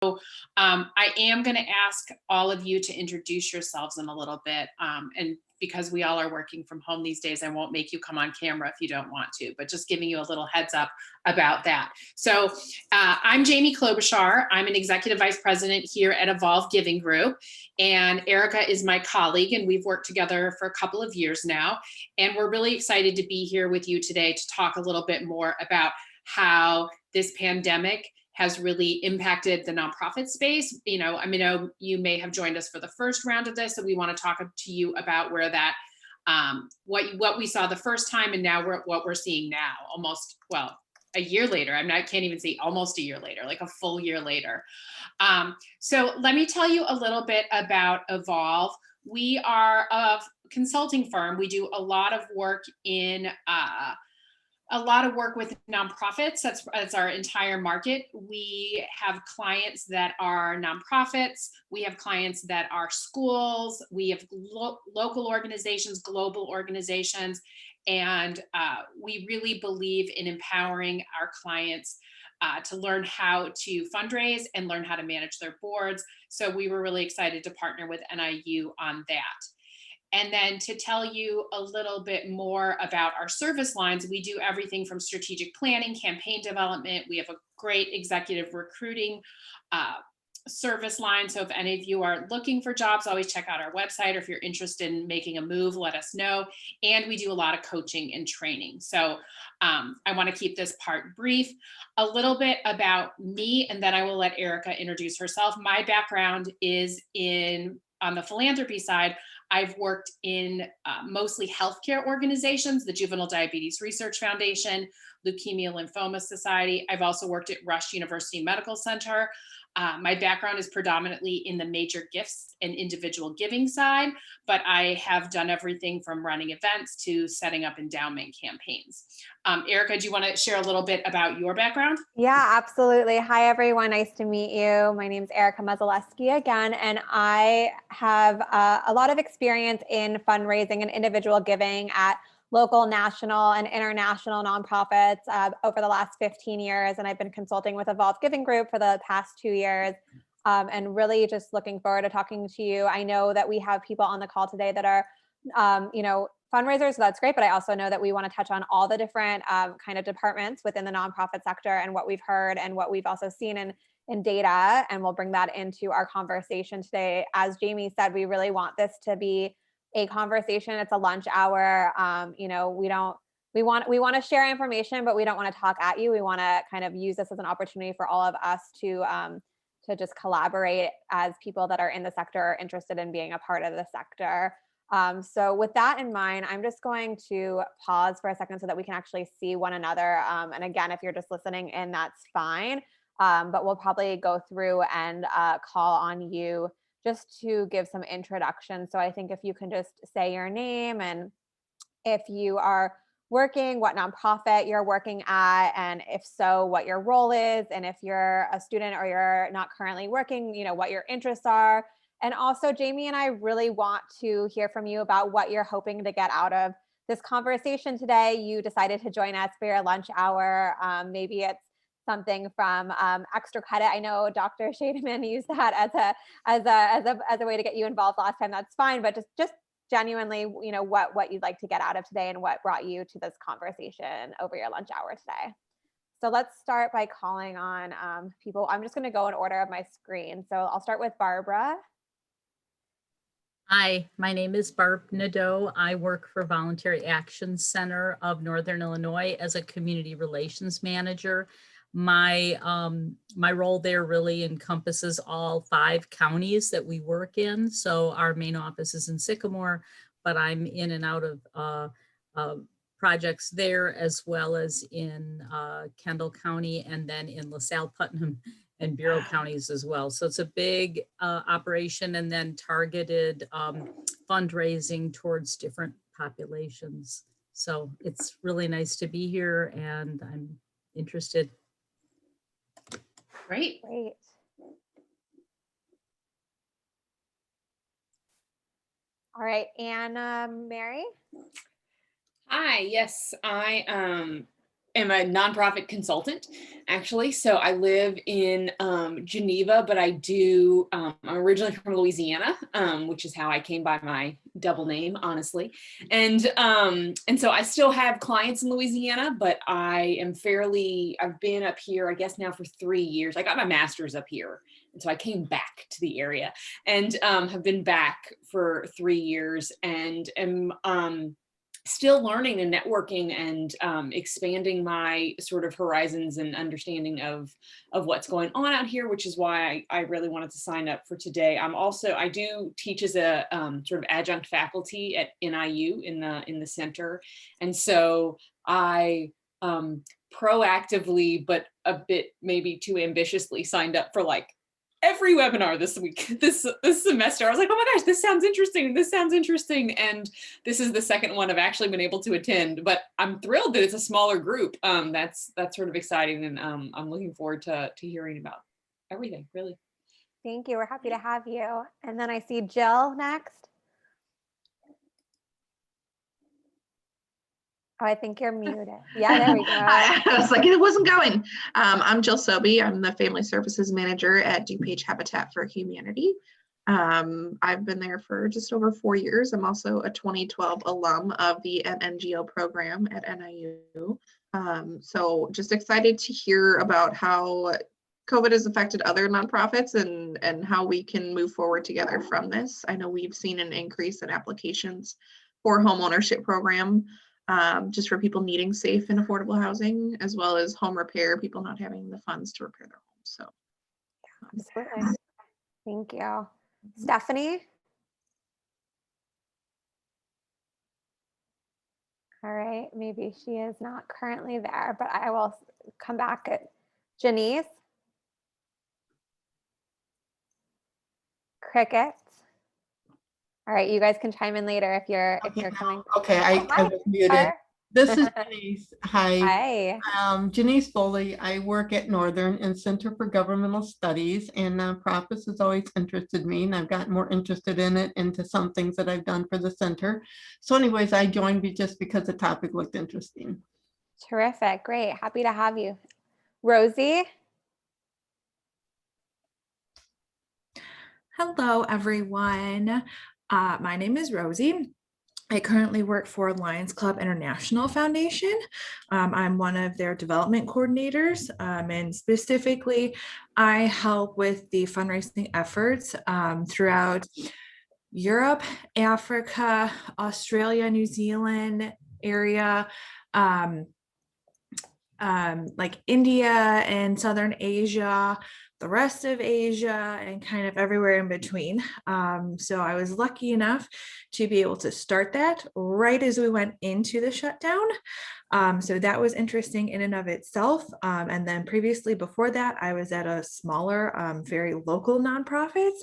I am going to ask all of you to introduce yourselves in a little bit. And because we all are working from home these days, I won't make you come on camera if you don't want to, but just giving you a little heads up about that. So I'm Jamie Klobuchar. I'm an executive vice president here at Evolve Giving Group. And Erica is my colleague, and we've worked together for a couple of years now. And we're really excited to be here with you today to talk a little bit more about how this pandemic has really impacted the nonprofit space. I mean, you may have joined us for the first round of this, so we want to talk to you about where that, what we saw the first time, and now what we're seeing now, almost, well, a year later. I can't even say almost a year later, like a full year later. So let me tell you a little bit about Evolve. We are a consulting firm. We do a lot of work with nonprofits. That's our entire market. We have clients that are nonprofits. We have clients that are schools. We have local organizations, global organizations. And we really believe in empowering our clients to learn how to fundraise and learn how to manage their boards. So we were really excited to partner with NIU on that. And then to tell you a little bit more about our service lines, we do everything from strategic planning, campaign development. We have a great executive recruiting service line. So if any of you are looking for jobs, always check out our website. Or if you're interested in making a move, let us know. And we do a lot of coaching and training. So I want to keep this part brief. A little bit about me, and then I will let Erica introduce herself. My background is on the philanthropy side. I've worked in mostly healthcare organizations, the Juvenile Diabetes Research Foundation, Leukemia Lymphoma Society. I've also worked at Rush University Medical Center. My background is predominantly in the major gifts and individual giving side, but I have done everything from running events to setting up endowment campaigns. Erica, do you want to share a little bit about your background? Yeah, absolutely. Hi, everyone. Nice to meet you. My name is Erica Mazaleski again, and I have a lot of experience in fundraising and individual giving at local, national, and international nonprofits over the last 15 years. And I've been consulting with Evolve Giving Group for the past 2 years, and really just looking forward to talking to you. I know that we have people on the call today that are, fundraisers, so that's great. But I also know that we want to touch on all the different kind of departments within the nonprofit sector and what we've heard and what we've also seen in data. And we'll bring that into our conversation today. As Jamie said, we really want this to be a conversation. It's a lunch hour. We want to share information, but we don't want to talk at you. We want to kind of use this as an opportunity for all of us to just collaborate as people that are in the sector or interested in being a part of the sector. So with that in mind, I'm just going to pause for a second so that we can actually see one another. And again, if you're just listening in, that's fine. But we'll probably go through and call on you just to give some introduction. So I think if you can just say your name and if you are working, what nonprofit you're working at, and if so, what your role is, and if you're a student or you're not currently working, what your interests are. And also, Jamie and I really want to hear from you about what you're hoping to get out of this conversation today. You decided to join us for your lunch hour. Maybe it's something from extra credit. I know Dr. Shademan used that as a way to get you involved last time. That's fine, but just genuinely, what you'd like to get out of today and what brought you to this conversation over your lunch hour today. So let's start by calling on people. I'm just going to go in order of my screen. So I'll start with Barbara. Hi, my name is Barb Nadeau. I work for Voluntary Action Center of Northern Illinois as a community relations manager. My role there really encompasses all 5 counties that we work in. So our main office is in Sycamore, but I'm in and out of projects there as well as in Kendall County and then in LaSalle, Putnam and Bureau counties as well. So it's a big operation and then targeted fundraising towards different populations. So it's really nice to be here and I'm interested. Great. All right, Anna Mary. Hi, yes, I am a nonprofit consultant, actually. So I live in Geneva, but I'm originally from Louisiana, which is how I came by my double name, honestly. And so I still have clients in Louisiana, but I've been up here, I guess now for 3 years. I got my master's up here. And so I came back to the area and have been back for 3 years and am still learning and networking and expanding my sort of horizons and understanding of what's going on out here, which is why I really wanted to sign up for today. I do teach as a sort of adjunct faculty at NIU in the center. And so I proactively, but a bit maybe too ambitiously, signed up for like every webinar this semester. I was like, oh my gosh, this sounds interesting. This sounds interesting. And this is the second one I've actually been able to attend, but I'm thrilled that it's a smaller group. That's sort of exciting. And I'm looking forward to hearing about everything, really. Thank you. We're happy to have you. And then I see Jill next. Oh, I think you're muted. Yeah, there we go. I was like, it wasn't going. I'm Jill Sobey. I'm the Family Services Manager at DuPage Habitat for Humanity. I've been there for just over 4 years. I'm also a 2012 alum of the NNGO program at NIU. So just excited to hear about how COVID has affected other nonprofits and how we can move forward together from this. I know we've seen an increase in applications for home ownership program. Just for people needing safe and affordable housing, as well as home repair, people not having the funds to repair their homes. So, absolutely. Thank you. Stephanie? All right, maybe she is not currently there, but I will come back at Janice. Crickets. All right, you guys can chime in later if you're coming. Okay, I was muted. Hi. This is Janice. Hi. Hi. Janice Foley. I work at Northern and Center for Governmental Studies, and nonprofits has always interested me, and I've gotten more interested in it into some things that I've done for the center. So anyways, I joined just because the topic looked interesting. Terrific. Great. Happy to have you. Rosie? Hello, everyone. My name is Rosie. I currently work for Lions Club International Foundation. I'm one of their development coordinators, and specifically, I help with the fundraising efforts throughout Europe, Africa, Australia, New Zealand area, like India and Southern Asia, the rest of Asia, and kind of everywhere in between. So I was lucky enough to be able to start that right as we went into the shutdown. So that was interesting in and of itself. And then previously before that, I was at a smaller, very local nonprofit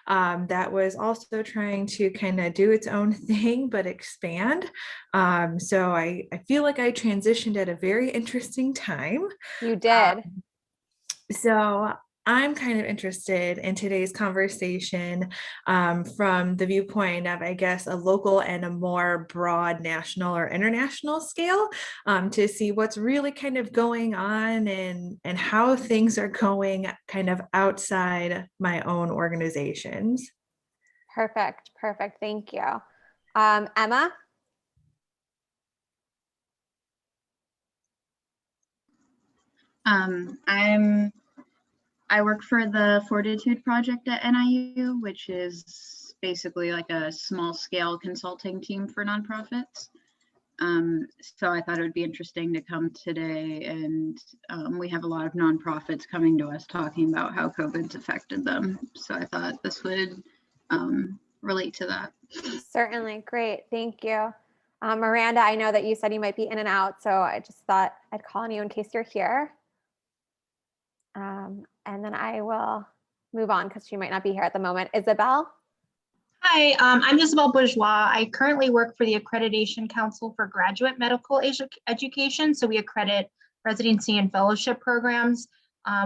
that was also trying to kind of do its own thing, but expand. So I feel like I transitioned at a very interesting time. You did. So I'm kind of interested in today's conversation from the viewpoint of, I guess, a local and a more broad national or international scale to see what's really kind of going on and how things are going kind of outside my own organizations. Perfect. Perfect. Thank you. Emma? I work for the Fortitude Project at NIU, which is basically like a small scale consulting team for nonprofits. So I thought it would be interesting to come today, and we have a lot of nonprofits coming to us talking about how COVID's affected them. So I thought this would relate to that. Certainly. Great. Thank you. Miranda, I know that you said you might be in and out, so I just thought I'd call on you in case you're here. And then I will move on because she might not be here at the moment. Isabel? Hi, I'm Isabel Bourgeois. I currently work for the Accreditation Council for Graduate Medical Education. So we accredit residency and fellowship programs.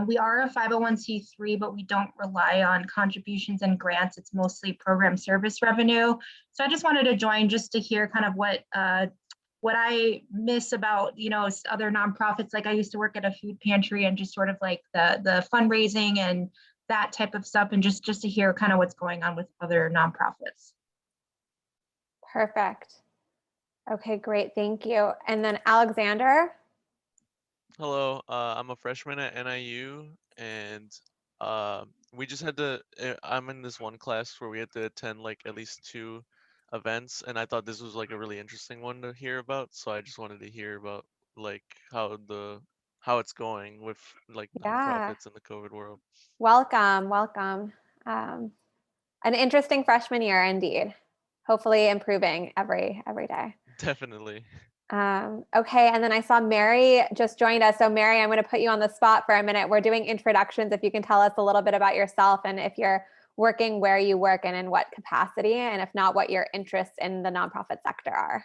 We are a 501c3, but we don't rely on contributions and grants. It's mostly program service revenue. So I just wanted to join just to hear kind of what what I miss about, other nonprofits, like I used to work at a food pantry, and just sort of like the fundraising and that type of stuff, and just to hear kind of what's going on with other nonprofits. Perfect. Okay, great. Thank you. And then Alexander. Hello, I'm a freshman at NIU, and we just had to. I'm in this one class where we had to attend like at least 2 events, and I thought this was like a really interesting one to hear about. So I just wanted to hear about like how it's going with like Yeah. nonprofits in the COVID world. Welcome, welcome. An interesting freshman year indeed. Hopefully improving every day. Definitely. Okay, and then I saw Mary just joined us. So Mary, I'm going to put you on the spot for a minute. We're doing introductions. If you can tell us a little bit about yourself, and if you're working, where you work and in what capacity, and if not, what your interests in the nonprofit sector are.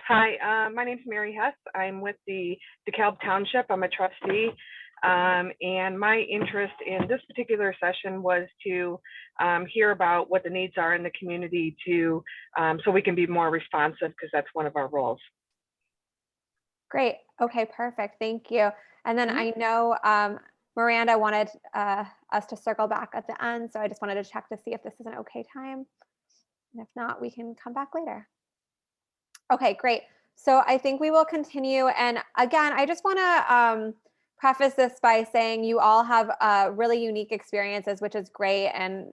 Hi, my name's Mary Hess. I'm with the DeKalb Township. I'm a trustee. And my interest in this particular session was to hear about what the needs are in the community so we can be more responsive, because that's one of our roles. Great. Okay, perfect. Thank you. And then I know Miranda wanted us to circle back at the end. So I just wanted to check to see if this is an okay time. And if not, we can come back later. Okay, great. So I think we will continue. And again, I just want to preface this by saying you all have really unique experiences, which is great and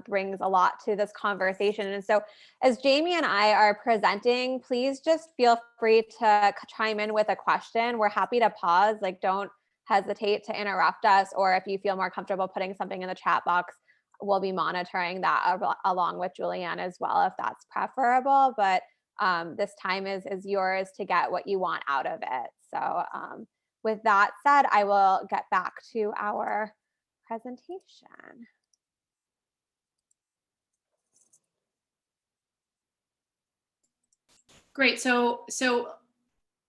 brings a lot to this conversation. And so as Jamie and I are presenting, please just feel free to chime in with a question. We're happy to pause, like don't hesitate to interrupt us, or if you feel more comfortable putting something in the chat box, we'll be monitoring that along with Julianne as well, if that's preferable. But this time is yours to get what you want out of it. So with that said, I will get back to our presentation. Great. So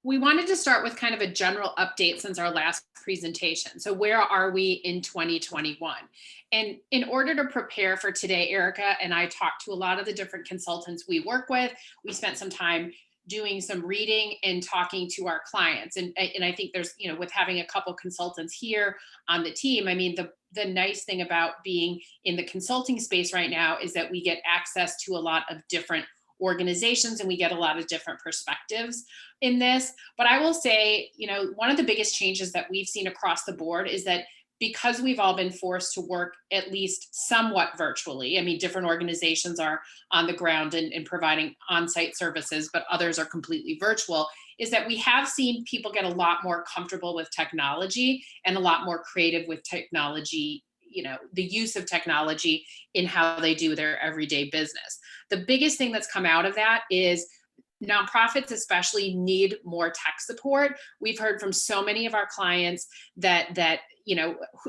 we wanted to start with kind of a general update since our last presentation. So where are we in 2021? And in order to prepare for today, Erica and I talked to a lot of the different consultants we work with. We spent some time doing some reading and talking to our clients. And I think there's, with having a couple consultants here on the team, I mean, the nice thing about being in the consulting space right now is that we get access to a lot of different organizations, and we get a lot of different perspectives in this. But I will say, one of the biggest changes that we've seen across the board is that because we've all been forced to work at least somewhat virtually, I mean, different organizations are on the ground and providing on-site services, but others are completely virtual, is that we have seen people get a lot more comfortable with technology and a lot more creative with technology, the use of technology in how they do their everyday business. The biggest thing that's come out of that is nonprofits especially need more tech support. We've heard from so many of our clients that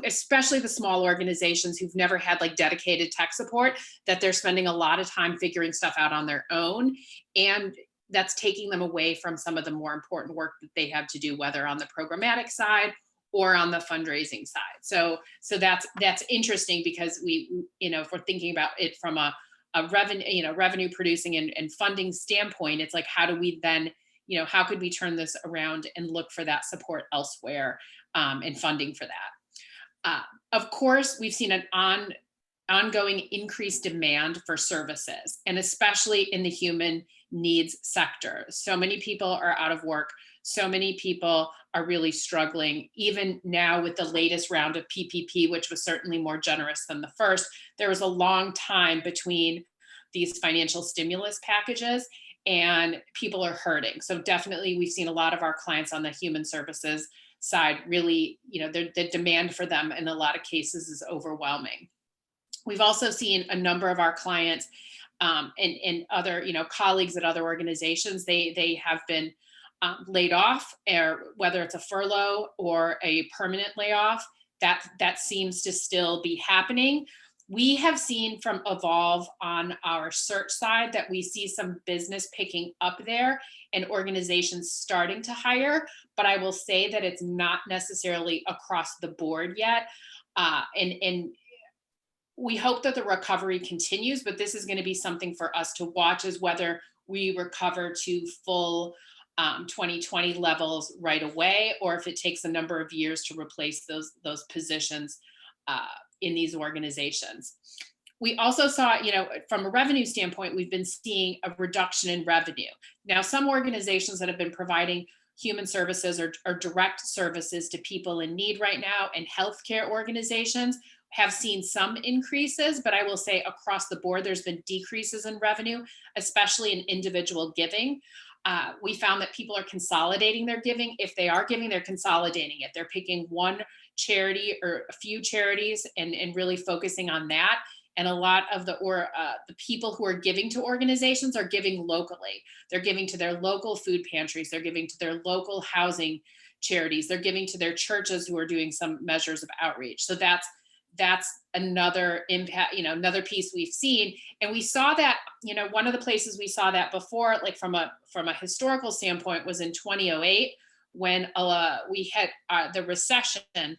especially the small organizations who've never had like dedicated tech support, that they're spending a lot of time figuring stuff out on their own. And that's taking them away from some of the more important work that they have to do, whether on the programmatic side or on the fundraising side. So that's interesting, because we, if we're thinking about it from a revenue producing and funding standpoint, it's like, how do we then, how could we turn this around and look for that support elsewhere and funding for that? Of course, we've seen an ongoing increased demand for services, and especially in the human needs sector. So many people are out of work. So many people are really struggling. Even now with the latest round of PPP, which was certainly more generous than the first, there was a long time between these financial stimulus packages, and people are hurting. So definitely we've seen a lot of our clients on the human services side really, the demand for them in a lot of cases is overwhelming. We've also seen a number of our clients and other, colleagues at other organizations, they have been laid off, or whether it's a furlough or a permanent layoff, that seems to still be happening. We have seen from Evolve on our search side that we see some business picking up there and organizations starting to hire, but I will say that it's not necessarily across the board yet. And We hope that the recovery continues, but this is going to be something for us to watch, is whether we recover to full 2020 levels right away, or if it takes a number of years to replace those positions in these organizations. We also saw, from a revenue standpoint, we've been seeing a reduction in revenue. Now, some organizations that have been providing human services or direct services to people in need right now, and healthcare organizations have seen some increases, but I will say across the board, there's been decreases in revenue, especially in individual giving. We found that people are consolidating their giving. If they are giving, they're consolidating it. They're picking one charity or a few charities and really focusing on that. And a lot of the people who are giving to organizations are giving locally. They're giving to their local food pantries. They're giving to their local housing charities. They're giving to their churches who are doing some measures of outreach. So that's another impact, another piece we've seen. And we saw that, one of the places we saw that before, like from a historical standpoint, was in 2008 when we had the recession.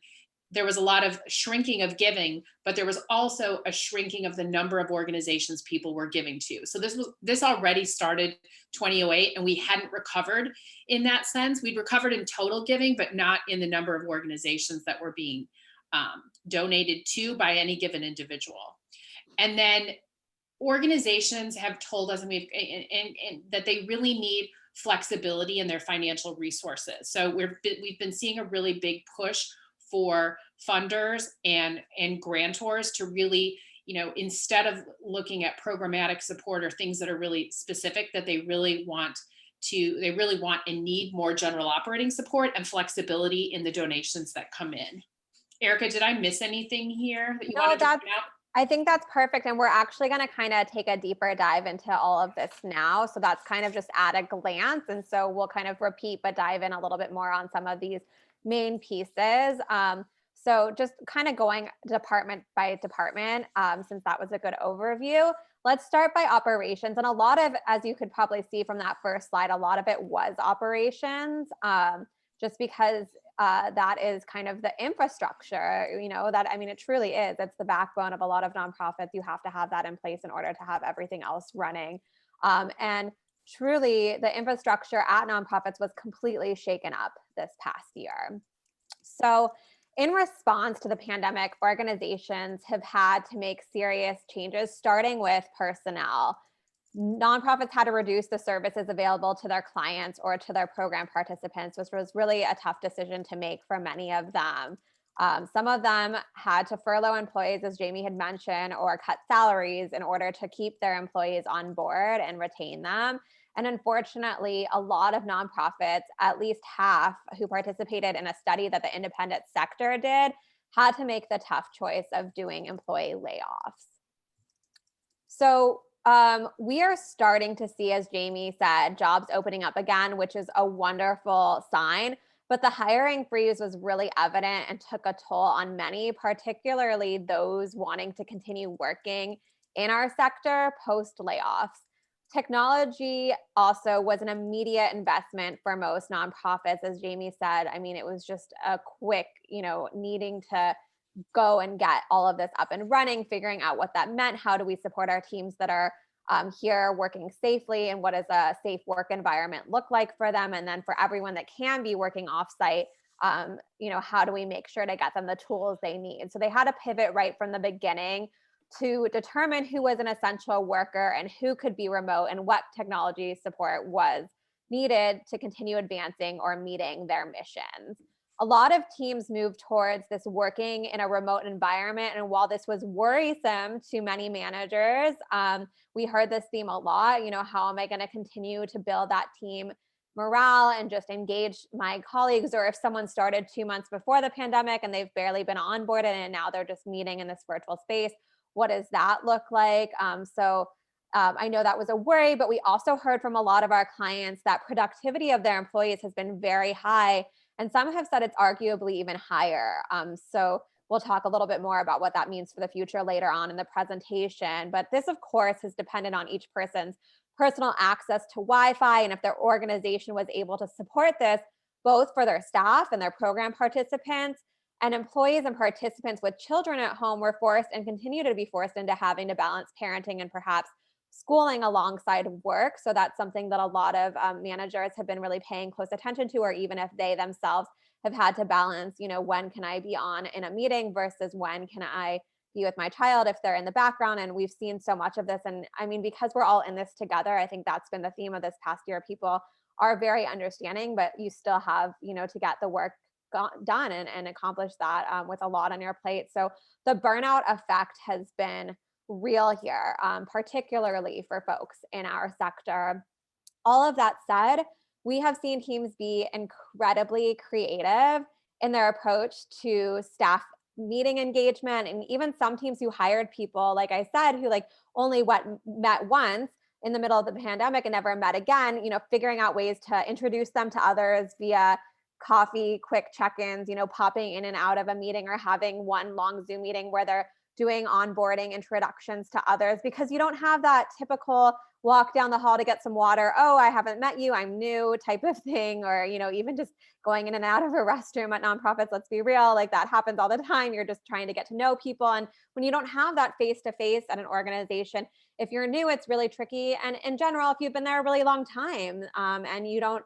There was a lot of shrinking of giving, but there was also a shrinking of the number of organizations people were giving to. So this already started 2008, and we hadn't recovered in that sense. We'd recovered in total giving, but not in the number of organizations that were being donated to by any given individual. And then organizations have told us, and that they really need flexibility in their financial resources. So we've been seeing a really big push for funders and grantors to really, instead of looking at programmatic support or things that are really specific, that they really want and need more general operating support and flexibility in the donations that come in. Erica, did I miss anything here that you wanted to point out? I think that's perfect. And we're actually going to kind of take a deeper dive into all of this now. So that's kind of just at a glance. And so we'll kind of repeat, but dive in a little bit more on some of these main pieces. So just kind of going department by department, since that was a good overview. Let's start by operations. And a lot of, as you could probably see from that first slide, a lot of it was operations, just because that is kind of the infrastructure, it truly is. It's the backbone of a lot of nonprofits. You have to have that in place in order to have everything else running. And truly, the infrastructure at nonprofits was completely shaken up this past year. So in response to the pandemic, organizations have had to make serious changes, starting with personnel. Nonprofits had to reduce the services available to their clients or to their program participants, which was really a tough decision to make for many of them. Some of them had to furlough employees, as Jamie had mentioned, or cut salaries in order to keep their employees on board and retain them. And unfortunately, a lot of nonprofits, at least half who participated in a study that the independent sector did, had to make the tough choice of doing employee layoffs. So we are starting to see, as Jamie said, jobs opening up again, which is a wonderful sign. But the hiring freeze was really evident and took a toll on many, particularly those wanting to continue working in our sector post layoffs. Technology also was an immediate investment for most nonprofits, as Jamie said. It was just a quick, needing to go and get all of this up and running, figuring out what that meant. How do we support our teams that are here working safely, and what does a safe work environment look like for them? And then for everyone that can be working offsite, how do we make sure to get them the tools they need? So they had to pivot right from the beginning to determine who was an essential worker and who could be remote, and what technology support was needed to continue advancing or meeting their missions. A lot of teams moved towards this working in a remote environment. And while this was worrisome to many managers, we heard this theme a lot, how am I going to continue to build that team morale and just engage my colleagues? Or if someone started 2 months before the pandemic and they've barely been onboarded and now they're just meeting in this virtual space, what does that look like? I know that was a worry, but we also heard from a lot of our clients that productivity of their employees has been very high. And some have said it's arguably even higher. So we'll talk a little bit more about what that means for the future later on in the presentation. But this, of course, is dependent on each person's personal access to Wi-Fi, and if their organization was able to support this, both for their staff and their program participants, And employees and participants with children at home were forced and continue to be forced into having to balance parenting and perhaps schooling alongside work. So that's something that a lot of managers have been really paying close attention to, or even if they themselves have had to balance, when can I be on in a meeting versus when can I be with my child if they're in the background. And we've seen so much of this. And I mean, because we're all in this together, I think that's been the theme of this past year. People are very understanding, but you still have, to get the work done and accomplish that with a lot on your plate. So the burnout effect has been real here, particularly for folks in our sector. All of that said, we have seen teams be incredibly creative in their approach to staff meeting engagement, and even some teams who hired people, like I said, who only met once in the middle of the pandemic and never met again, figuring out ways to introduce them to others via coffee, quick check-ins, popping in and out of a meeting, or having one long Zoom meeting where they're doing onboarding introductions to others, because you don't have that typical walk down the hall to get some water, oh, I haven't met you, I'm new type of thing, or even just going in and out of a restroom at nonprofits. Let's be real, that happens all the time. You're just trying to get to know people, and when you don't have that face-to-face at an organization, if you're new, it's really tricky. And in general, if you've been there a really long time, and you don't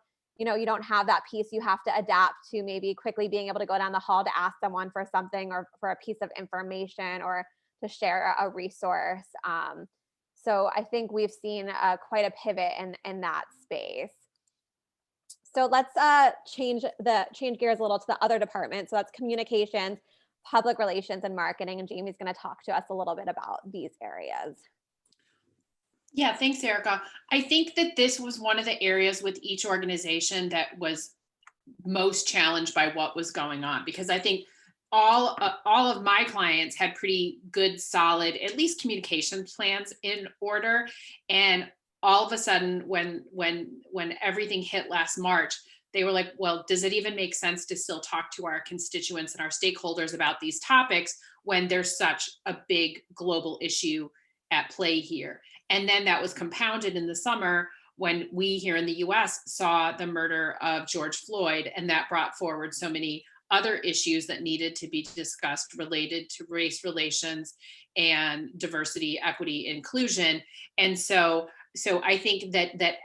have that piece, you have to adapt to maybe quickly being able to go down the hall to ask someone for something, or for a piece of information, or to share a resource. So I think we've seen quite a pivot in that space. So let's change gears a little to the other department. So that's communications, public relations, and marketing. And Jamie's going to talk to us a little bit about these areas. Yeah, thanks, Erica. I think that this was one of the areas with each organization that was most challenged by what was going on, because I think all of my clients had pretty good, solid, at least communication plans in order. And all of a sudden, when everything hit last March, they were like, well, does it even make sense to still talk to our constituents and our stakeholders about these topics when there's such a big global issue at play here? And then that was compounded in the summer when we here in the US saw the murder of George Floyd, and that brought forward so many other issues that needed to be discussed related to race relations and diversity, equity, inclusion. And so I think that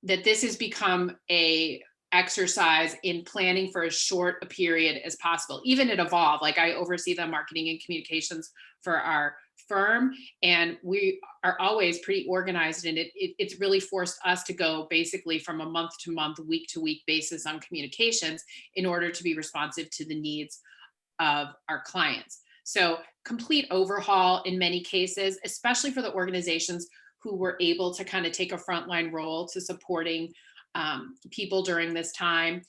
this has become a exercise in planning for as short a period as possible. Even at Evolve, I oversee the marketing and communications for our firm, and we are always pretty organized, and it's really forced us to go basically from a month to month, week to week basis on communications in order to be responsive to the needs of our clients. So complete overhaul in many cases, especially for the organizations who were able to kind of take a frontline role to supporting people during this time.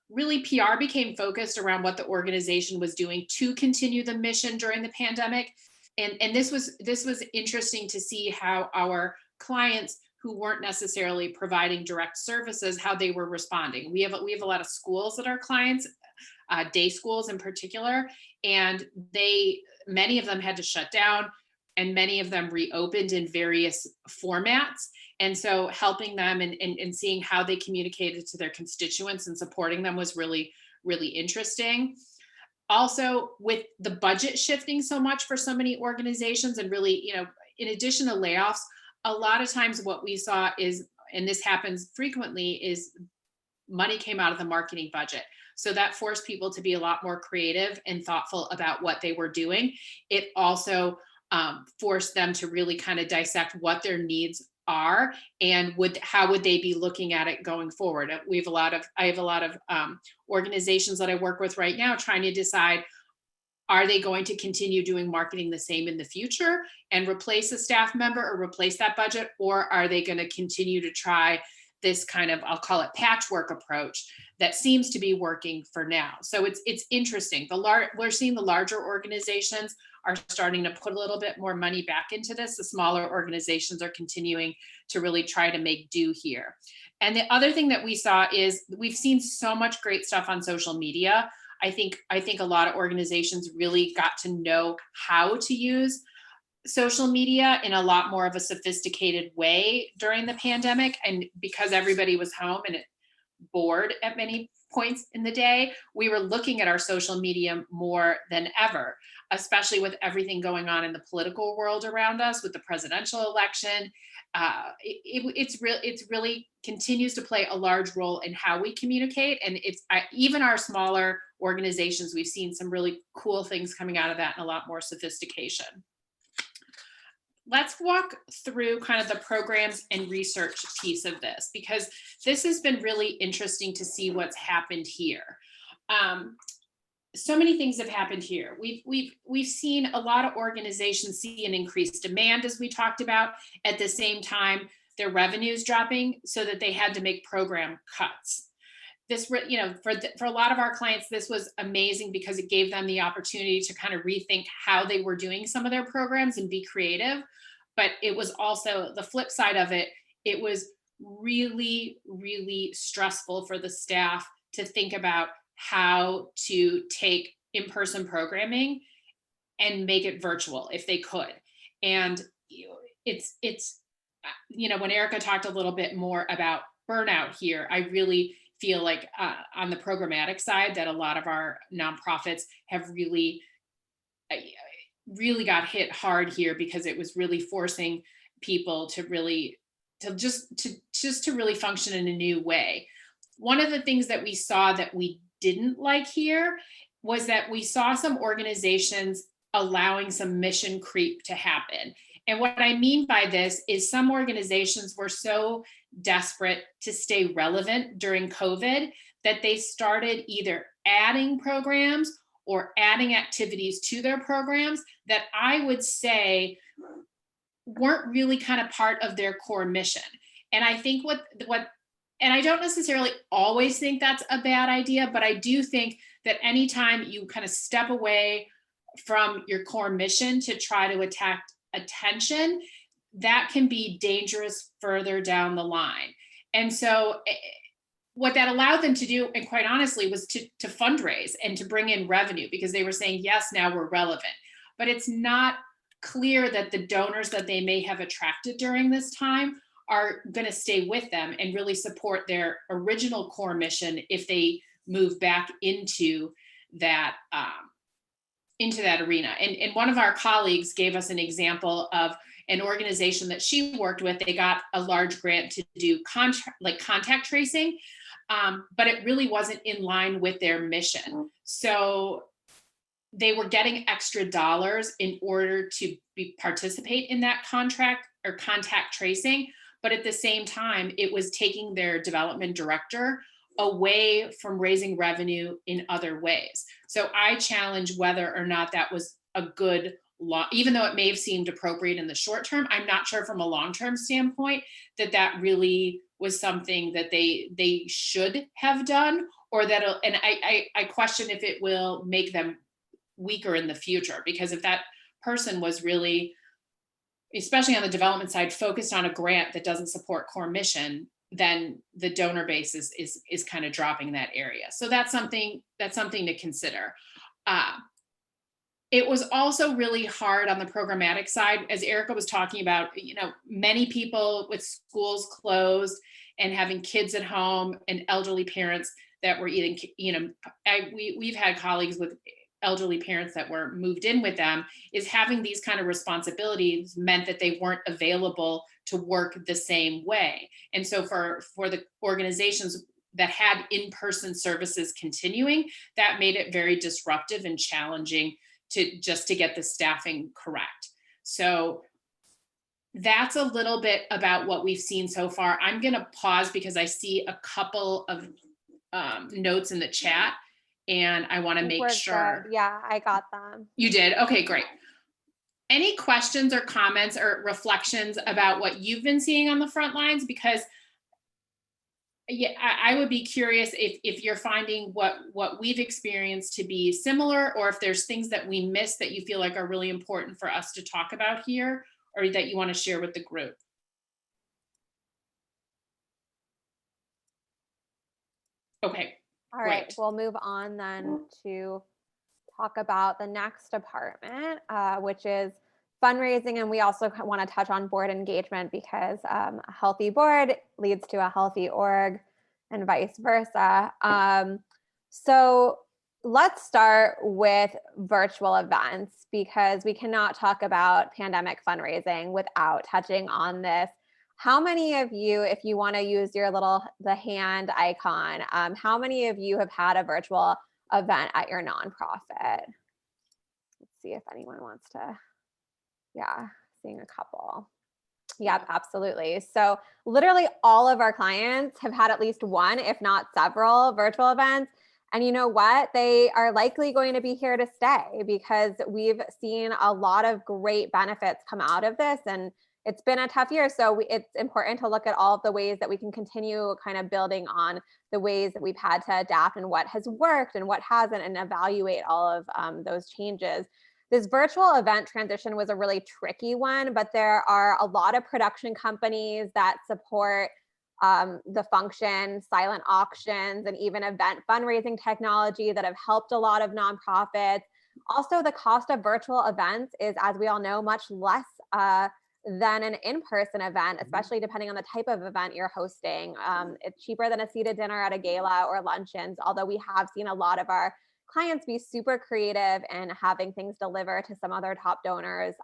Really, PR became focused around what the organization was doing to continue the mission during the pandemic. And this was interesting to see how our clients who weren't necessarily providing direct services, how they were responding. We have a lot of schools that are clients, day schools in particular, and many of them had to shut down, and many of them reopened in various formats. And so helping them and seeing how they communicated to their constituents and supporting them was really, really interesting. Also, with the budget shifting so much for so many organizations, and really, in addition to layoffs, a lot of times what we saw is, and this happens frequently, is money came out of the marketing budget. So that forced people to be a lot more creative and thoughtful about what they were doing. It also forced them to really kind of dissect what their needs are and how would they be looking at it going forward. I have a lot of organizations that I work with right now trying to decide, are they going to continue doing marketing the same in the future and replace a staff member or replace that budget, or are they going to continue to try this kind of, I'll call it patchwork approach that seems to be working for now. So it's interesting. We're seeing the larger organizations are starting to put a little bit more money back into this. The smaller organizations are continuing to really try to make do here. And the other thing that we saw is we've seen so much great stuff on social media. I think a lot of organizations really got to know how to use social media in a lot more of a sophisticated way during the pandemic. And because everybody was home and bored at many points in the day, we were looking at our social media more than ever, especially with everything going on in the political world around us, with the presidential election. It's really continues to play a large role in how we communicate. And even our smaller organizations, we've seen some really cool things coming out of that and a lot more sophistication. Let's walk through kind of the programs and research piece of this, because this has been really interesting to see what's happened here. So many things have happened here. We've seen a lot of organizations see an increased demand, as we talked about. At the same time, their revenues dropping, so that they had to make program cuts. This, you know, for a lot of our clients, this was amazing because it gave them the opportunity to kind of rethink how they were doing some of their programs and be creative. But it was also the flip side of it. It was really, really stressful for the staff to think about how to take in-person programming and make it virtual if they could. And it's you know, when Erica talked a little bit more about burnout here, I really feel like on the programmatic side that a lot of our nonprofits have really got hit hard here, because it was really forcing people to really function in a new way. One of the things that we saw that we didn't like here was that we saw some organizations allowing some mission creep to happen. And what I mean by this is some organizations were so desperate to stay relevant during COVID that they started either adding programs or adding activities to their programs that I would say weren't really kind of part of their core mission. And I think and I don't necessarily always think that's a bad idea, but I do think that anytime you kind of step away from your core mission to try to attract attention, that can be dangerous further down the line. And so what that allowed them to do, and quite honestly, was to fundraise and to bring in revenue, because they were saying, yes, now we're relevant. But it's not clear that the donors that they may have attracted during this time are going to stay with them and really support their original core mission if they move back into that arena. And one of our colleagues gave us an example of an organization that she worked with. They got a large grant to do contact tracing, but it really wasn't in line with their mission. So they were getting extra dollars in order to participate in that contract or contact tracing. But at the same time, it was taking their development director away from raising revenue in other ways. So I challenge whether or not that was a good law, even though it may have seemed appropriate in the short term. I'm not sure from a long-term standpoint that really was something that they should have done, or that, and I question if it will make them weaker in the future, because if that person was really, especially on the development side, focused on a grant that doesn't support core mission, then the donor base is kind of dropping that area. So that's something to consider. It was also really hard on the programmatic side, as Erica was talking about, you know, many people with schools closed and having kids at home and elderly parents that were eating, you know, we've had colleagues with elderly parents that were moved in with them, is having these kind of responsibilities meant that they weren't available to work the same way. And so for the organizations that had in-person services continuing, that made it very disruptive and challenging to get the staffing correct. So that's a little bit about what we've seen so far. I'm going to pause because I see a couple of notes in the chat, and I want to make sure. Good. Yeah, I got them. You did? Okay, great. Any questions or comments or reflections about what you've been seeing on the front lines? Because yeah, I would be curious if you're finding what we've experienced to be similar, or if there's things that we missed that you feel like are really important for us to talk about here, or that you want to share with the group. Okay. All right, we'll move on then to talk about the next department, which is fundraising. And we also want to touch on board engagement, because a healthy board leads to a healthy org. and vice versa. So let's start with virtual events, because we cannot talk about pandemic fundraising without touching on this. How many of you, if you want to use your the hand icon, how many of you have had a virtual event at your nonprofit? Let's see if anyone wants to. Yeah, seeing a couple. Yep, absolutely. So literally all of our clients have had at least one, if not several, virtual events. And you know what? They are likely going to be here to stay, because we've seen a lot of great benefits come out of this. And it's been a tough year. So it's important to look at all of the ways that we can continue kind of building on the ways that we've had to adapt and what has worked and what hasn't, and evaluate all of those changes. This virtual event transition was a really tricky one, but there are a lot of production companies that support the function, silent auctions, and even event fundraising technology that have helped a lot of nonprofits. Also, the cost of virtual events is, as we all know, much less than an in-person event, especially depending on the type of event you're hosting. It's cheaper than a seated dinner at a gala or luncheons, although we have seen a lot of our clients be super creative and having things deliver to some other top donors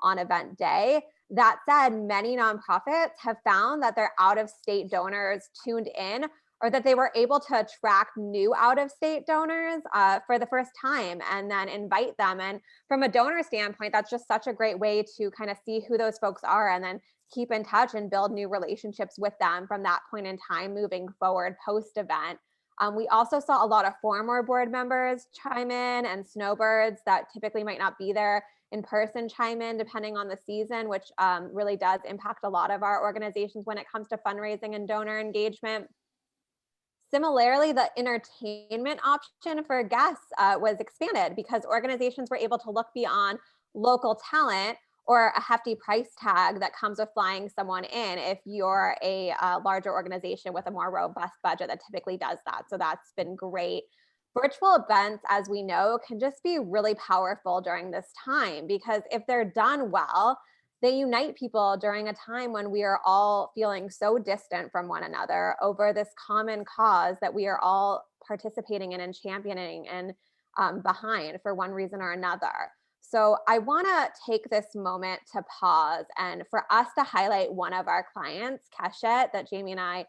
on event day. That said, many nonprofits have found that their out-of-state donors tuned in, or that they were able to attract new out-of-state donors for the first time and then invite them. And from a donor standpoint, that's just such a great way to kind of see who those folks are and then keep in touch and build new relationships with them from that point in time moving forward post-event. We also saw a lot of former board members chime in, and snowbirds that typically might not be there in person chime in depending on the season, which really does impact a lot of our organizations when it comes to fundraising and donor engagement. Similarly, the entertainment option for guests was expanded, because organizations were able to look beyond local talent or a hefty price tag that comes with flying someone in if you're a larger organization with a more robust budget that typically does that. So that's been great. Virtual events, as we know, can just be really powerful during this time, because if they're done well, they unite people during a time when we are all feeling so distant from one another over this common cause that we are all participating in and championing and behind for one reason or another. So I want to take this moment to pause and for us to highlight one of our clients, Keshet, that Jamie and I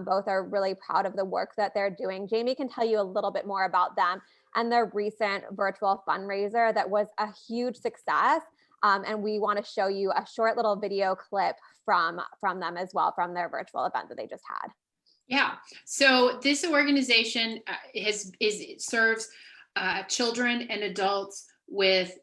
both are really proud of the work that they're doing. Jamie can tell you a little bit more about them and their recent virtual fundraiser that was a huge success. And we want to show you a short little video clip from them as well, from their virtual event that they just had. Yeah, so this organization serves children and adults with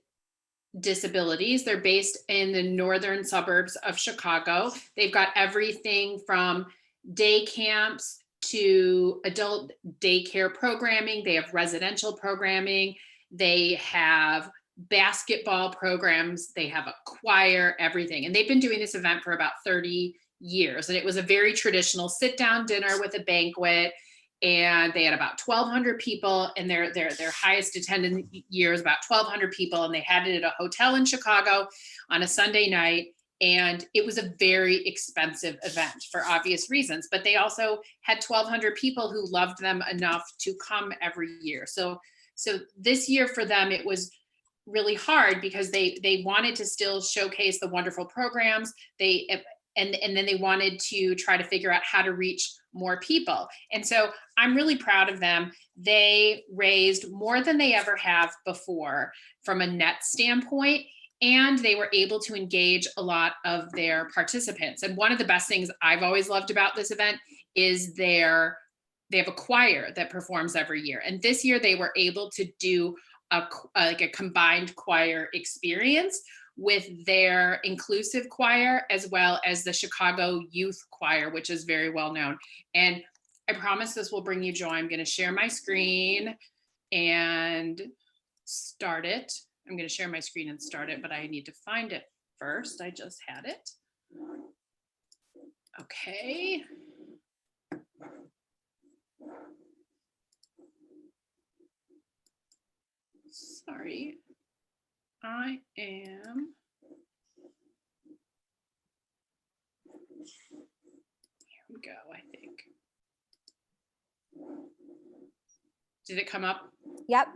disabilities. They're based in the northern suburbs of Chicago. They've got everything from day camps to adult daycare programming. They have residential programming. They have basketball programs. They have a choir, everything. And they've been doing this event for about 30 years. And it was a very traditional sit-down dinner with a banquet. And they had about 1,200 people, and their highest attendance year is about 1,200 people. And they had it at a hotel in Chicago on a Sunday night. And it was a very expensive event for obvious reasons, but they also had 1,200 people who loved them enough to come every year. So this year for them, it was really hard because they wanted to still showcase the wonderful programs. And then they wanted to try to figure out how to reach more people. And so I'm really proud of them. They raised more than they ever have before from a net standpoint, and they were able to engage a lot of their participants. And one of the best things I've always loved about this event is they have a choir that performs every year. And this year they were able to do a combined choir experience with their inclusive choir as well as the Chicago Youth Choir, which is very well known. And I promise this will bring you joy. I'm going to share my screen and start it. I'm going to share my screen and start it, but I need to find it first. I just had it. Okay. Sorry. I am. Here we go, I think. Did it come up? Yep.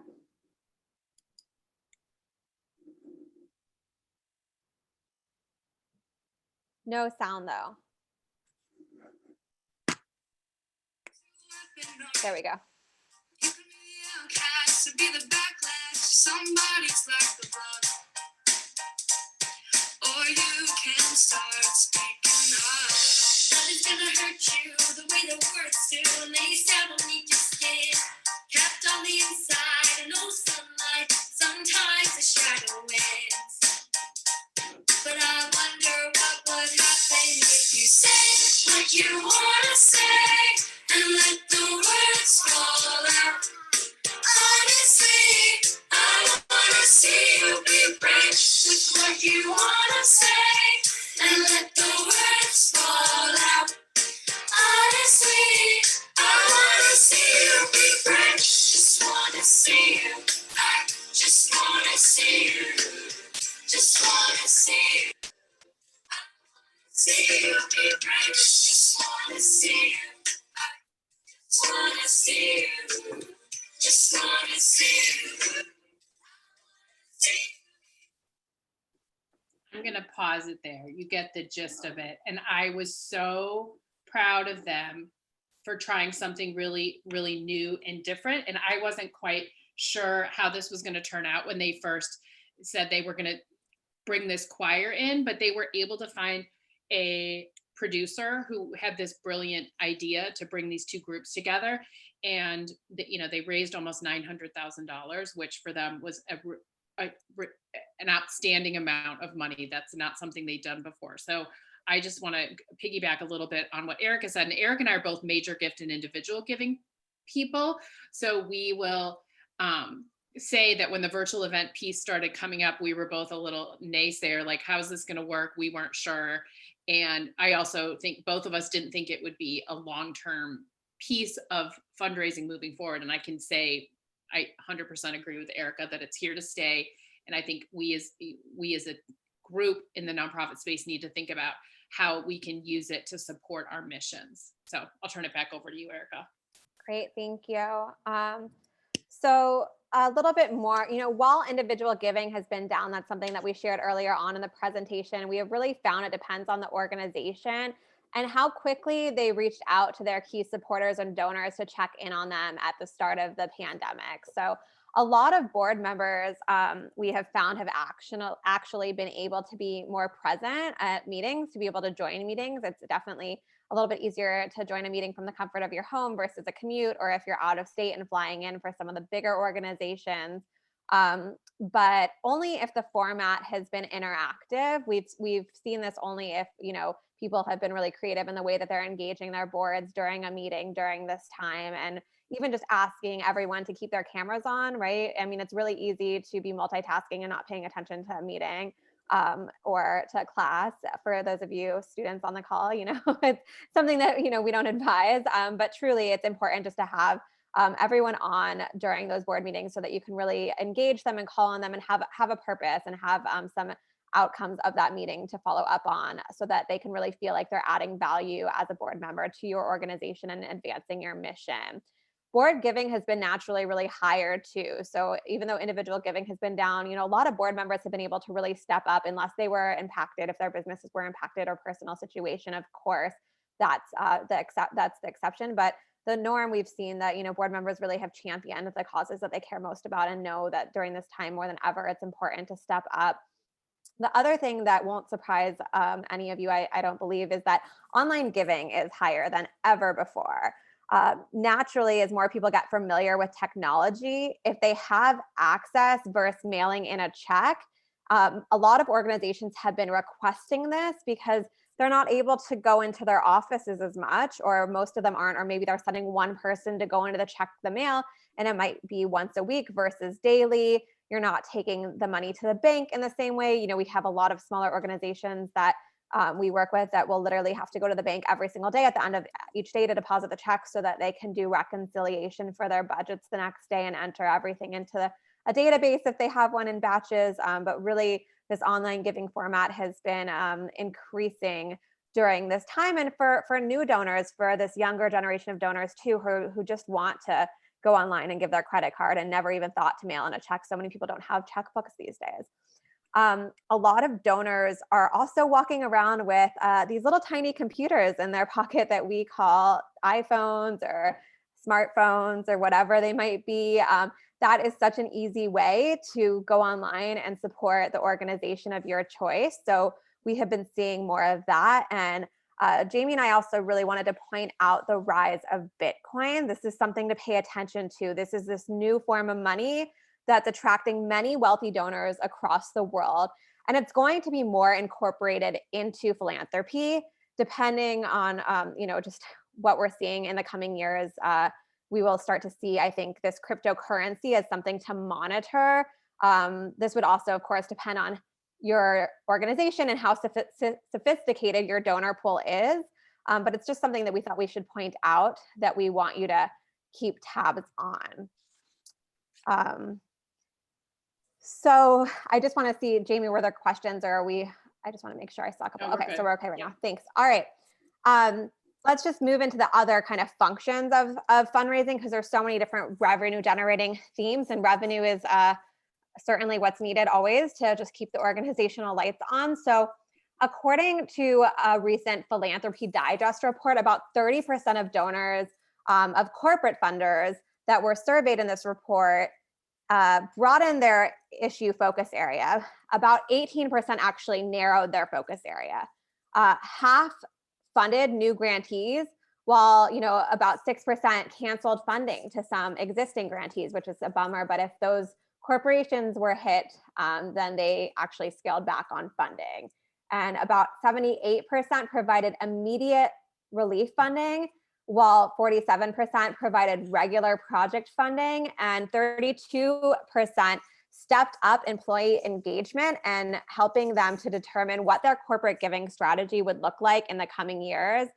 No sound though. There we go. Or you can start speaking up. Nothing's gonna hurt you the way the words do, and they stab beneath your skin. Kept on the inside, no sunlight. Sometimes the shadow wins. But I wonder what would happen if you say what you wanna say and let the words fall out. Honestly, I wanna see you be brave with what you wanna say and let the words fall out. Honestly, I wanna see you be brave. Just wanna see you. I just wanna see you. Just wanna see you. I wanna see you be brave. Just wanna see you. I just wanna see you. Just wanna see you. I'm going to pause it there. You get the gist of it. And I was so proud of them for trying something really, really new and different. And I wasn't quite sure how this was going to turn out when they first said they were going to bring this choir in, but they were able to find a producer who had this brilliant idea to bring these two groups together. And they raised almost $900,000, which for them was an outstanding amount of money. That's not something they'd done before. So I just want to piggyback a little bit on what Erica said. And Eric and I are both major gift and individual giving people. So we will say that when the virtual event piece started coming up, we were both a little naysayer, like, how's this going to work? We weren't sure. And I also think both of us didn't think it would be a long-term piece of fundraising moving forward. And I can say, I 100% agree with Erica that it's here to stay. And I think we as a group in the nonprofit space need to think about how we can use it to support our missions. So I'll turn it back over to you, Erica. Great, thank you. So a little bit more, while individual giving has been down, that's something that we shared earlier on in the presentation. We have really found it depends on the organization and how quickly they reached out to their key supporters and donors to check in on them at the start of the pandemic. So a lot of board members we have found have actually been able to be more present at meetings, to be able to join meetings. It's definitely a little bit easier to join a meeting from the comfort of your home versus a commute, or if you're out of state and flying in for some of the bigger organizations. But only if the format has been interactive. We've seen this only if, people have been really creative in the way that they're engaging their boards during a meeting during this time. And even just asking everyone to keep their cameras on, right? I mean, it's really easy to be multitasking and not paying attention to a meeting or to class. For those of you students on the call, it's something that, we don't advise, but truly it's important just to have everyone on during those board meetings so that you can really engage them and call on them and have a purpose and have some outcomes of that meeting to follow up on, so that they can really feel like they're adding value as a board member to your organization and advancing your mission. Board giving has been naturally really higher too. So even though individual giving has been down, a lot of board members have been able to really step up unless they were impacted, if their businesses were impacted or personal situation, of course, that's the exception. But the norm, we've seen that, board members really have championed the causes that they care most about and know that during this time more than ever, it's important to step up. The other thing that won't surprise any of you, I don't believe, is that online giving is higher than ever before. Naturally, as more people get familiar with technology, if they have access versus mailing in a check, a lot of organizations have been requesting this because they're not able to go into their offices as much, or most of them aren't, or maybe they're sending one person to go into the check the mail, and it might be once a week versus daily. You're not taking the money to the bank in the same way. We have a lot of smaller organizations that we work with that will literally have to go to the bank every single day at the end of each day to deposit the check so that they can do reconciliation for their budgets the next day and enter everything into a database if they have one in batches. But really, this online giving format has been increasing during this time. And for new donors, for this younger generation of donors too, who just want to go online and give their credit card and never even thought to mail in a check. So many people don't have checkbooks these days. A lot of donors are also walking around with these little tiny computers in their pocket that we call iPhones or smartphones or whatever they might be. That is such an easy way to go online and support the organization of your choice. So we have been seeing more of that. And Jamie and I also really wanted to point out the rise of Bitcoin. This is something to pay attention to. This is this new form of money that's attracting many wealthy donors across the world. And it's going to be more incorporated into philanthropy, depending on, just what we're seeing in the coming years. We will start to see, I think, this cryptocurrency as something to monitor. This would also, of course, depend on your organization and how sophisticated your donor pool is. But it's just something that we thought we should point out that we want you to keep tabs on. So I just want to see, Jamie, were there questions, or are we, I just want to make sure I saw a couple. No, we're okay, good. so we're okay right now. Thanks. All right. Let's just move into the other kind of functions of fundraising, because there's so many different revenue generating themes, and revenue is certainly what's needed always to just keep the organizational lights on. So according to a recent Philanthropy Digest report, about 30% of donors of corporate funders that were surveyed in this report broadened their issue focus area. About 18% actually narrowed their focus area. Half funded new grantees, while about 6% canceled funding to some existing grantees, which is a bummer. But if those corporations were hit, then they actually scaled back on funding. And about 78% provided immediate relief funding, while 47% provided regular project funding, and 32% stepped up employee engagement and helping them to determine what their corporate giving strategy would look like in the coming years.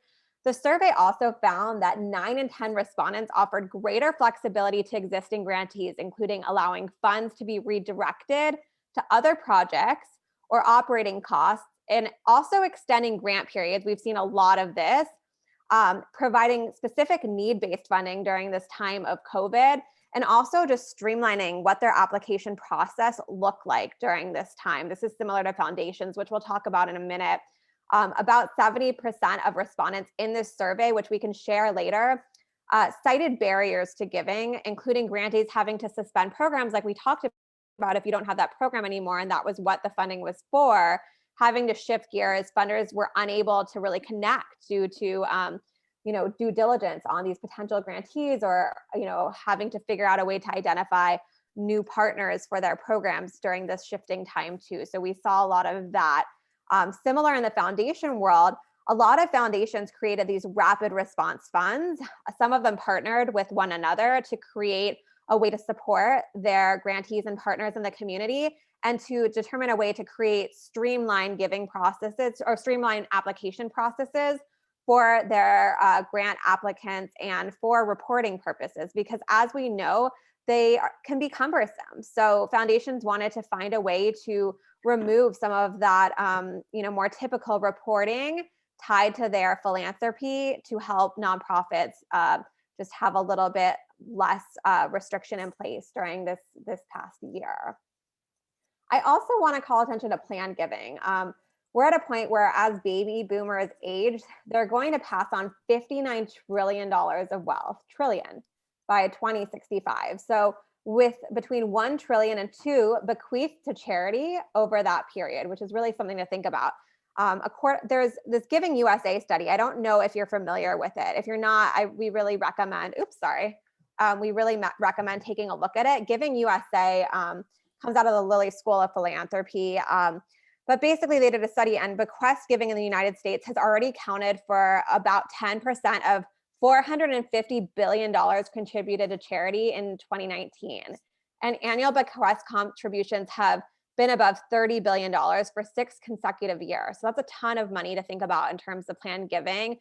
The survey also found that 9 in 10 respondents offered greater flexibility to existing grantees, including allowing funds to be redirected to other projects or operating costs, and also extending grant periods. We've seen a lot of this. Providing specific need-based funding during this time of COVID, and also just streamlining what their application process looked like during this time. This is similar to foundations, which we'll talk about in a minute. About 70% of respondents in this survey, which we can share later, cited barriers to giving, including grantees having to suspend programs like we talked about if you don't have that program anymore, and that was what the funding was for. Having to shift gears, funders were unable to really connect due to due diligence on these potential grantees, or having to figure out a way to identify new partners for their programs during this shifting time too. So we saw a lot of that. Similar in the foundation world, a lot of foundations created these rapid response funds. Some of them partnered with one another to create a way to support their grantees and partners in the community, and to determine a way to create streamlined giving processes or streamlined application processes for their grant applicants and for reporting purposes, because as we know, they can be cumbersome. So foundations wanted to find a way to remove some of that, more typical reporting tied to their philanthropy to help nonprofits just have a little bit less restriction in place during this past year. I also want to call attention to planned giving. We're at a point where, as baby boomers age, they're going to pass on $59 trillion of wealth, by 2065. So with between 1 trillion and 2 bequeathed to charity over that period, which is really something to think about. There's this Giving USA study. I don't know if you're familiar with it. If you're not, we really recommend, we really recommend taking a look at it. Giving USA comes out of the Lilly School of Philanthropy. But basically they did a study, and bequest giving in the United States has already counted for about 10% of $450 billion contributed to charity in 2019. And annual bequest contributions have been above $30 billion for 6 consecutive years. So that's a ton of money to think about in terms of planned giving.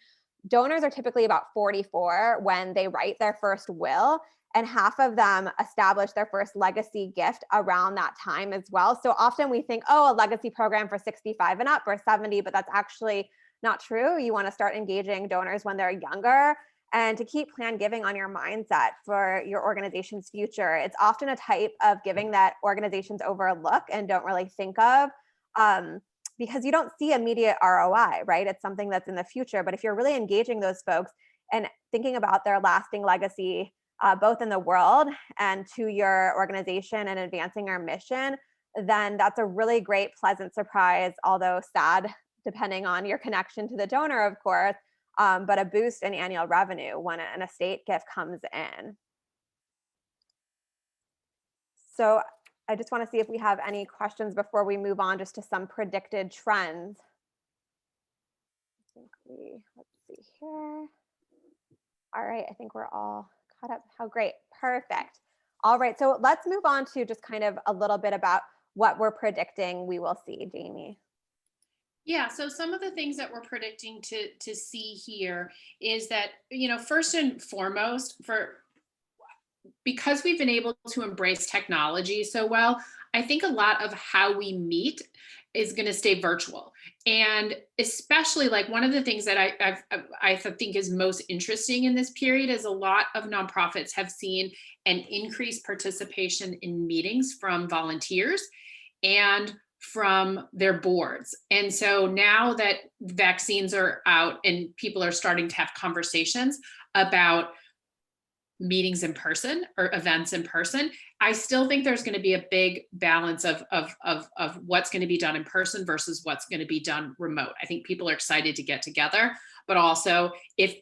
Donors are typically about 44 when they write their first will, and half of them establish their first legacy gift around that time as well. So often we think, a legacy program for 65 and up or 70, but that's actually not true. You want to start engaging donors when they're younger. and to keep planned giving on your mindset for your organization's future. It's often a type of giving that organizations overlook and don't really think of, because you don't see immediate ROI, right? It's something that's in the future. But if you're really engaging those folks and thinking about their lasting legacy, both in the world and to your organization and advancing our mission, then that's a really great, pleasant surprise, although sad, depending on your connection to the donor, of course, but a boost in annual revenue when an estate gift comes in. So I just want to see if we have any questions before we move on just to some predicted trends. Let's see here. All right, I think we're all caught up. How great. Perfect. All right, so let's move on to just kind of a little bit about what we're predicting we will see, Jamie. Yeah, so some of the things that we're predicting to see here is that, first and foremost, because we've been able to embrace technology so well, I think a lot of how we meet is going to stay virtual. And especially, like, one of the things that I think is most interesting in this period is a lot of nonprofits have seen an increased participation in meetings from volunteers and from their boards. And so now that vaccines are out and people are starting to have conversations about meetings in person or events in person, I still think there's going to be a big balance of what's going to be done in person versus what's going to be done remote. I think people are excited to get together, but also if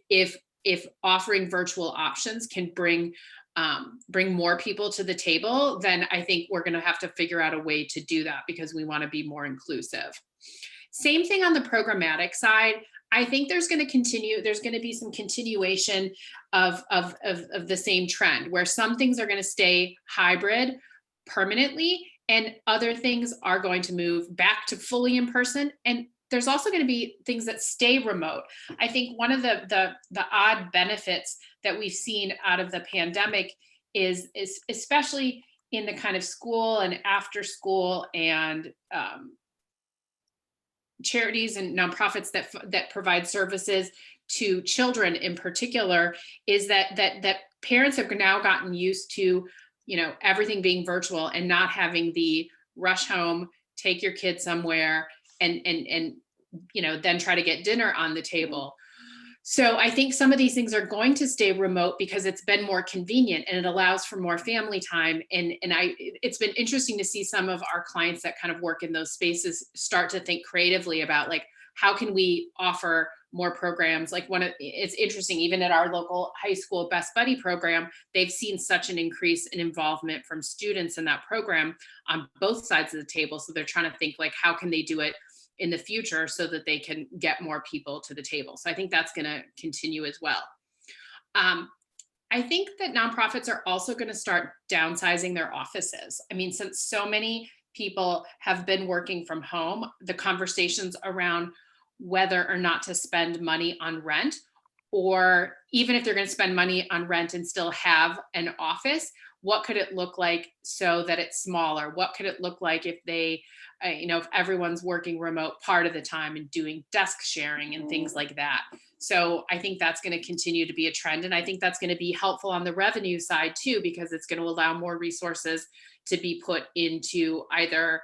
offering virtual options can bring more people to the table, then I think we're going to have to figure out a way to do that because we want to be more inclusive. Same thing on the programmatic side. I think there's going to be some continuation of the same trend where some things are going to stay hybrid permanently and other things are going to move back to fully in person. And there's also going to be things that stay remote. I think one of the odd benefits that we've seen out of the pandemic is especially in the kind of school and after school and charities and nonprofits that provide services to children in particular, is that parents have now gotten used to, everything being virtual and not having the rush home, take your kid somewhere and then try to get dinner on the table. So I think some of these things are going to stay remote because it's been more convenient and it allows for more family time. And it's been interesting to see some of our clients that kind of work in those spaces start to think creatively about, like, how can we offer more programs? Like, it's interesting, even at our local high school Best Buddy program, they've seen such an increase in involvement from students in that program on both sides of the table. So they're trying to think, like, how can they do it in the future so that they can get more people to the table. So I think that's going to continue as well. I think that nonprofits are also going to start downsizing their offices. I mean, since so many people have been working from home, the conversations around whether or not to spend money on rent, or even if they're going to spend money on rent and still have an office, what could it look like so that it's smaller? What could it look like if they, if everyone's working remote part of the time and doing desk sharing and things like that? So I think that's going to continue to be a trend. And I think that's going to be helpful on the revenue side too, because it's going to allow more resources to be put into either,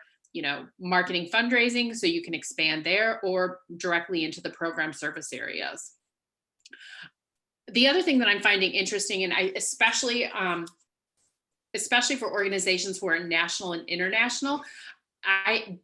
marketing, fundraising, so you can expand there, or directly into the program service areas. The other thing that I'm finding interesting, and especially for organizations who are national and international, I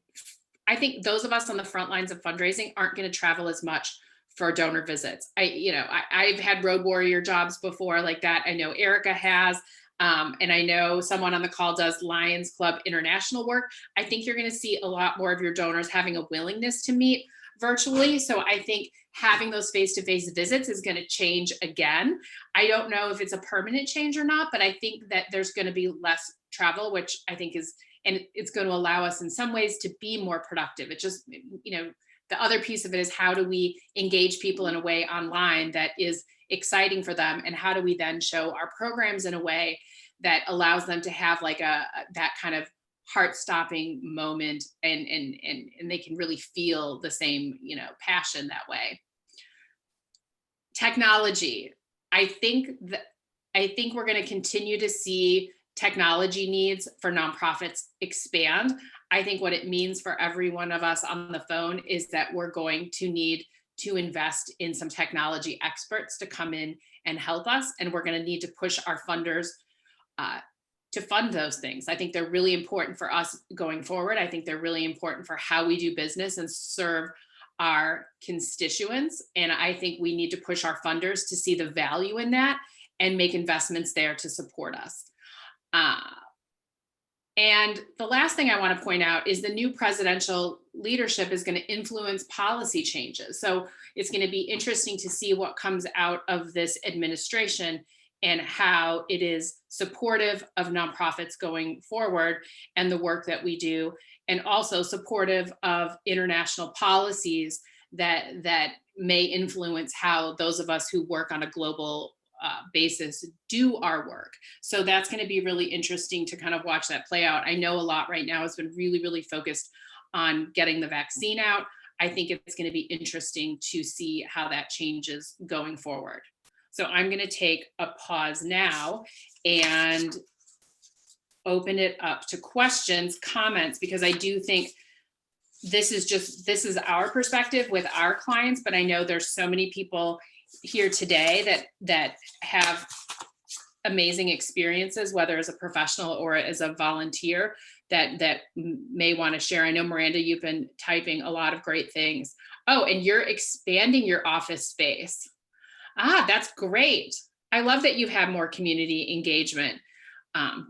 think those of us on the front lines of fundraising aren't going to travel as much for donor visits. I've had road warrior jobs before like that. I know Erica has, and I know someone on the call does Lions Club international work. I think you're going to see a lot more of your donors having a willingness to meet virtually. So I think having those face-to-face visits is going to change again. I don't know if it's a permanent change or not, but I think that there's going to be less travel, which I think is, and it's going to allow us in some ways to be more productive. It just, the other piece of it is, how do we engage people in a way online that is exciting for them? And how do we then show our programs in a way that allows them to have like that kind of heart-stopping moment, and they can really feel the same, passion that way. Technology. I think we're going to continue to see technology needs for nonprofits expand. I think what it means for every one of us on the phone is that we're going to need to invest in some technology experts to come in and help us. And we're going to need to push our funders to fund those things. I think they're really important for us going forward. I think they're really important for how we do business and serve our constituents. And I think we need to push our funders to see the value in that and make investments there to support us. And the last thing I want to point out is the new presidential leadership is going to influence policy changes. So it's going to be interesting to see what comes out of this administration and how it is supportive of nonprofits going forward and the work that we do, and also supportive of international policies that may influence how those of us who work on a global basis do our work. So that's going to be really interesting to kind of watch that play out. I know a lot right now has been really, really focused on getting the vaccine out. I think it's going to be interesting to see how that changes going forward. So I'm going to take a pause now and open it up to questions, comments, because I do think this is our perspective with our clients, but I know there's so many people here today that have amazing experiences, whether as a professional or as a volunteer, that may want to share. I know, Miranda, you've been typing a lot of great things. Oh, and you're expanding your office space. That's great. I love that you have more community engagement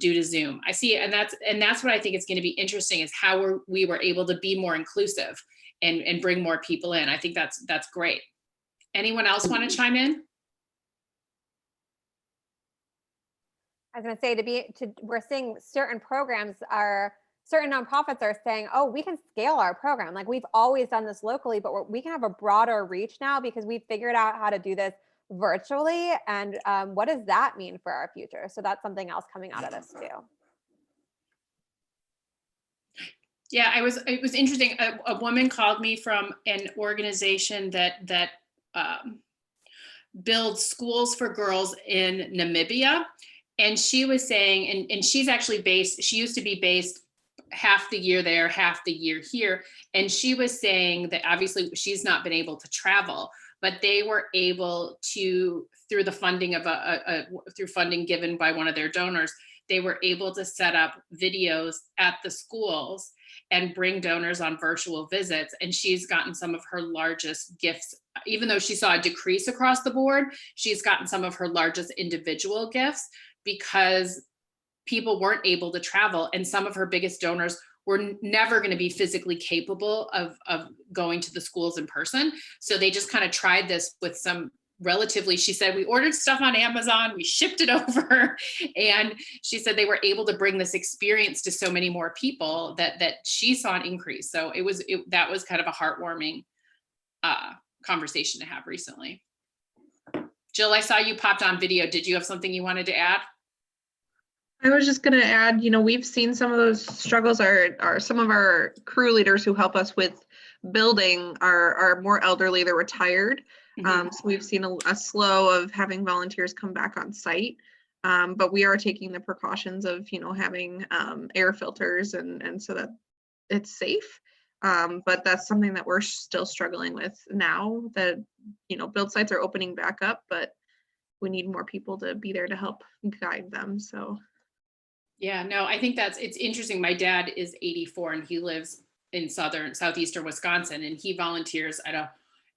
due to Zoom. I see, and that's what I think is going to be interesting, is how we were able to be more inclusive and bring more people in. I think that's great. Anyone else want to chime in? I was going to say we're seeing certain nonprofits are saying, oh, we can scale our program. Like, we've always done this locally, but we can have a broader reach now because we've figured out how to do this virtually. And what does that mean for our future? So that's something else coming out of this too. Yeah, it was interesting. A woman called me from an organization that builds schools for girls in Namibia. And she was saying, and she's actually she used to be based half the year there, half the year here. And she was saying that obviously she's not been able to travel, but they were able to, through the funding through funding given by one of their donors, they were able to set up videos at the schools and bring donors on virtual visits. And she's gotten some of her largest gifts, even though she saw a decrease across the board, she's gotten some of her largest individual gifts because people weren't able to travel. And some of her biggest donors were never going to be physically capable of going to the schools in person. So they just kind of tried this with some relatively, she said, we ordered stuff on Amazon, we shipped it over. And she said they were able to bring this experience to so many more people that she saw an increase. So that was kind of a heartwarming conversation to have recently. Jill, I saw you popped on video. Did you have something you wanted to add? I was just going to add, we've seen some of those struggles. Are some of our crew leaders who help us with building are more elderly, they're retired. So we've seen a slow of having volunteers come back on site. But we are taking the precautions of, having air filters and so that it's safe. But that's something that we're still struggling with now that, build sites are opening back up, but we need more people to be there to help guide them. So. Yeah, no, I think it's interesting. My dad is 84 and he lives in southeastern Wisconsin, and he volunteers at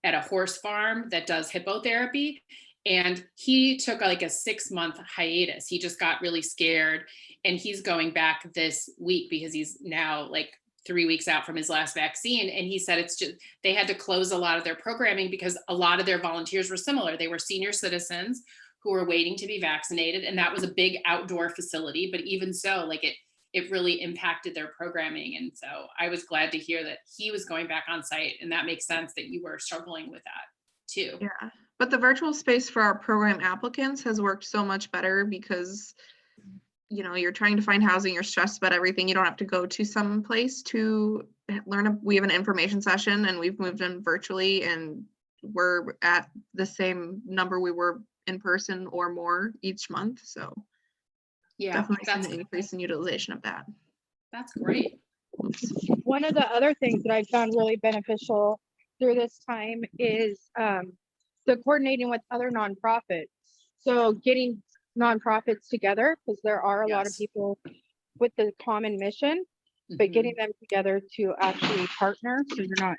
a horse farm that does hippotherapy. And he took like a 6-month hiatus. He just got really scared, and he's going back this week because he's now like 3 weeks out from his last vaccine. And he said it's just, they had to close a lot of their programming because a lot of their volunteers were similar. They were senior citizens who were waiting to be vaccinated. And that was a big outdoor facility, but even so, like it really impacted their programming. And so I was glad to hear that he was going back on site, and that makes sense that you were struggling with that too. Yeah, but the virtual space for our program applicants has worked so much better because, you're trying to find housing, you're stressed about everything. You don't have to go to some place to learn. We have an information session and we've moved in virtually, and we're at the same number we were in person or more each month. So Yeah, definitely seen an increase in utilization of that. that's great. One of the other things that I've found really beneficial through this time is the coordinating with other nonprofits. So getting nonprofits together, because there are a lot of Yes. people with the common mission, but getting them together to actually partner, so you're not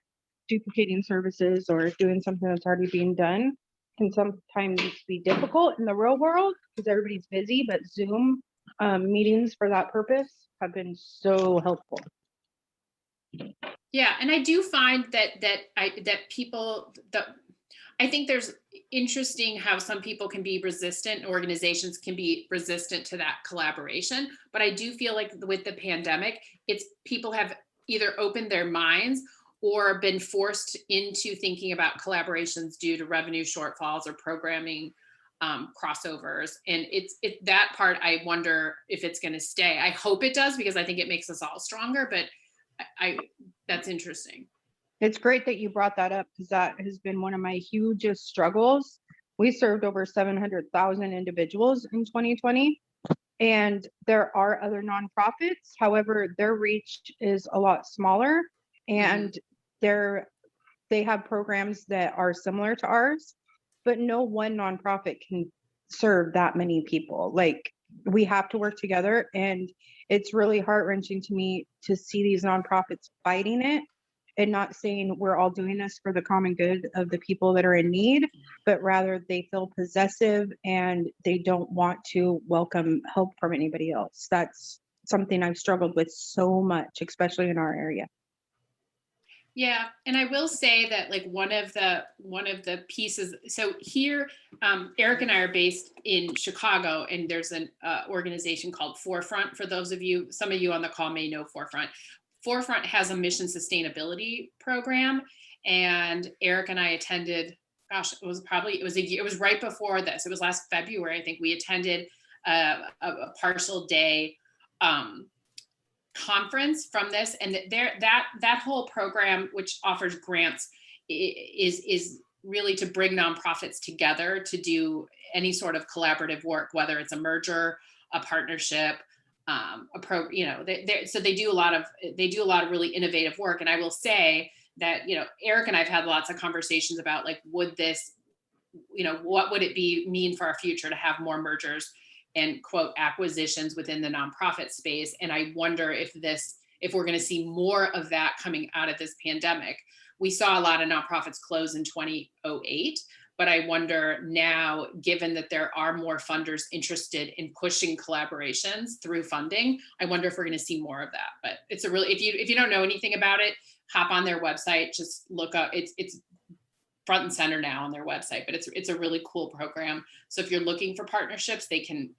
duplicating services or doing something that's already being done, can sometimes be difficult in the real world because everybody's busy, but Zoom meetings for that purpose have been so helpful. Yeah, and I do find that I think there's interesting how some people can be resistant, organizations can be resistant to that collaboration. But I do feel like with the pandemic, it's people have either opened their minds or been forced into thinking about collaborations due to revenue shortfalls or programming crossovers. And that part, I wonder if it's going to stay. I hope it does, because I think it makes us all stronger, but that's interesting. It's great that you brought that up, because that has been one of my hugest struggles. We served over 700,000 individuals in 2020, and there are other nonprofits. However, their reach is a lot smaller, and they have programs that are similar to ours, but no one nonprofit can serve that many people. Like, we have to work together, and it's really heart-wrenching to me to see these nonprofits fighting it and not saying we're all doing this for the common good of the people that are in need, but rather they feel possessive and they don't want to welcome help from anybody else. That's something I've struggled with so much, especially in our area. Yeah, and I will say that, like, one of the pieces. So here, Eric and I are based in Chicago, and there's an organization called Forefront. For those of you, some of you on the call may know Forefront. Forefront has a mission sustainability program, and Eric and I attended. Gosh, it was right before this. It was last February, I think. We attended a partial day conference from this, and that whole program, which offers grants, is really to bring nonprofits together to do any sort of collaborative work, whether it's a merger, a partnership, so they do a lot of really innovative work. And I will say that, Eric and I've had lots of conversations about, like, would this, what would it mean for our future to have more mergers and quote acquisitions within the nonprofit space. And I wonder if we're going to see more of that coming out of this pandemic. We saw a lot of nonprofits close in 2008, but I wonder now, given that there are more funders interested in pushing collaborations through funding, I wonder if we're going to see more of that. But it's a really, if you don't know anything about it, hop on their website, just look up, it's front and center now on their website, but it's a really cool program. So if you're looking for partnerships, they can,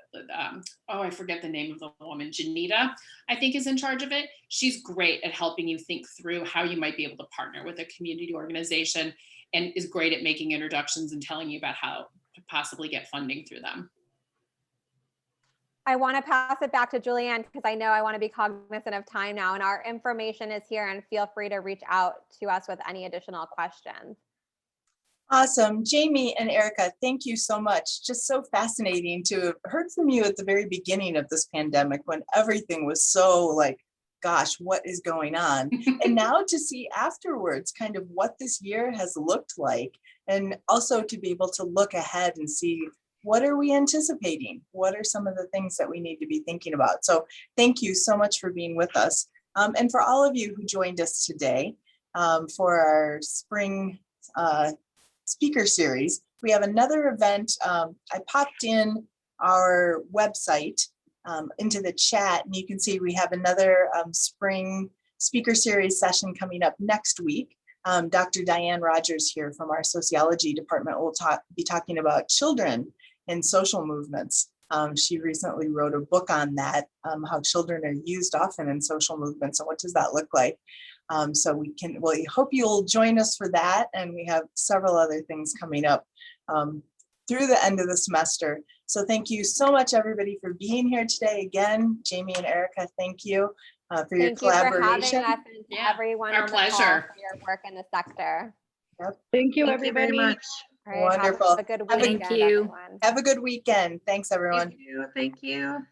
I forget the name of the woman, Janita, I think, is in charge of it. She's great at helping you think through how you might be able to partner with a community organization, and is great at making introductions and telling you about how to possibly get funding through them. I want to pass it back to Julianne, because I know I want to be cognizant of time now, and our information is here, and feel free to reach out to us with any additional questions. Awesome. Jamie and Erica, thank you so much. Just so fascinating to have heard from you at the very beginning of this pandemic, when everything was so like, gosh, what is going on? And now to see afterwards kind of what this year has looked like, and also to be able to look ahead and see, what are we anticipating? What are some of the things that we need to be thinking about? So thank you so much for being with us. And for all of you who joined us today for our spring speaker series, we have another event. I popped in our website into the chat, and you can see we have another spring speaker series session coming up next week. Dr. Diane Rogers here from our sociology department will be talking about children and social movements. She recently wrote a book on that, how children are used often in social movements, and what does that look like? So we hope you'll join us for that, and we have several other things coming up through the end of the semester. So thank you so much, everybody, for being here today. Again, Jamie and Erica, thank you for your collaboration. Thank you for having us, and to everyone our on the call pleasure for your work in the sector. Yep. Thank you, Thank you everybody. very much. All right, Wonderful. Have a good Have a- weekend, Thank you. everyone. Have a good weekend. Thanks, everyone. Thank you.